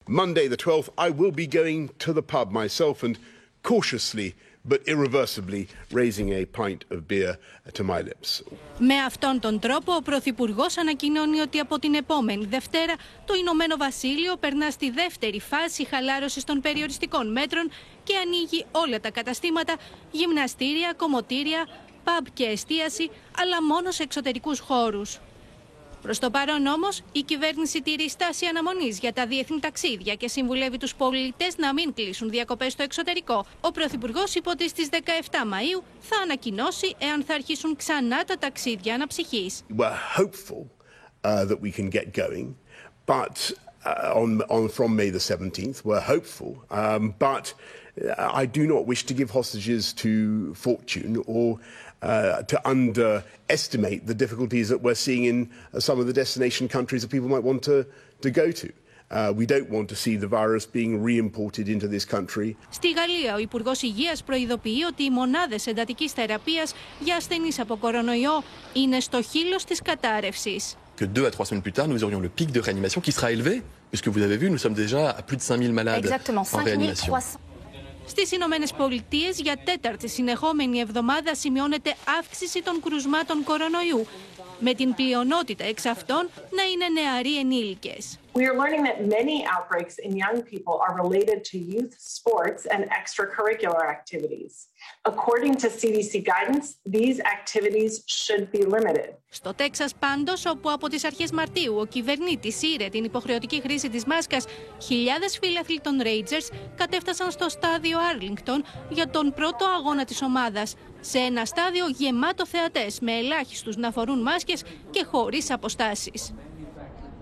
Monday the 12th, I will be going to the pub myself and cautiously but irreversibly raising a pint of beer to my lips. Με αυτόν τον τρόπο, ο Πρωθυπουργός ανακοινώνει ότι από την επόμενη Δευτέρα το Ηνωμένο Βασίλειο περνά στη δεύτερη φάση χαλάρωσης των περιοριστικών μέτρων και ανοίγει όλα τα καταστήματα, γυμναστήρια, κομμωτήρια, pub και εστίαση, αλλά μόνο σε εξωτερικούς χώρους. Προς το παρόν όμως, η κυβέρνηση τηρεί στάση αναμονής για τα διεθνή ταξίδια και συμβουλεύει τους πολίτες να μην κλείσουν διακοπές στο εξωτερικό. Ο Πρωθυπουργός είπε ότι στις 17 Μαΐου θα ανακοινώσει εάν θα αρχίσουν ξανά τα ταξίδια αναψυχής. We're hopeful that we can get going, but from May the 17th, we're hopeful, but I do not wish to give hostages to fortune or to underestimate the difficulties that we're seeing in some of the destination countries that people might want to go to. We don't want to see the virus being re-imported into this country. Στη Γαλλία, ο Υπουργός Υγείας προειδοποιεί ότι οι μονάδες εντατικής θεραπείας για ασθενείς από κορονοϊό είναι στο χείλος της κατάρρευσης. Que 2 à 3 semaines plus tard, nous aurions le pic de réanimation qui sera élevé, puisque vous avez vu, nous sommes déjà à plus de 5000 malades en réanimation. Στις Ηνωμένες Πολιτείες, για τέταρτη συνεχόμενη εβδομάδα σημειώνεται αύξηση των κρουσμάτων κορονοϊού, με την πλειονότητα εξ αυτών να είναι νεαροί ενήλικες. We are learning that many outbreaks in young people are related to youth sports and extracurricular activities. According to CDC guidance, these activities should be limited. Στο Τέξας πάντως, όπου από τις αρχές Μαρτίου ο κυβερνήτης ήρε την υποχρεωτική χρήση της μάσκας, χιλιάδες φίλαθλοι των Rangers κατέφτασαν στο στάδιο Arlington για τον πρώτο αγώνα της ομάδας, σε ένα στάδιο γεμάτο θεατές με ελάχιστους να φορούν μάσκες και χωρίς αποστάσεις.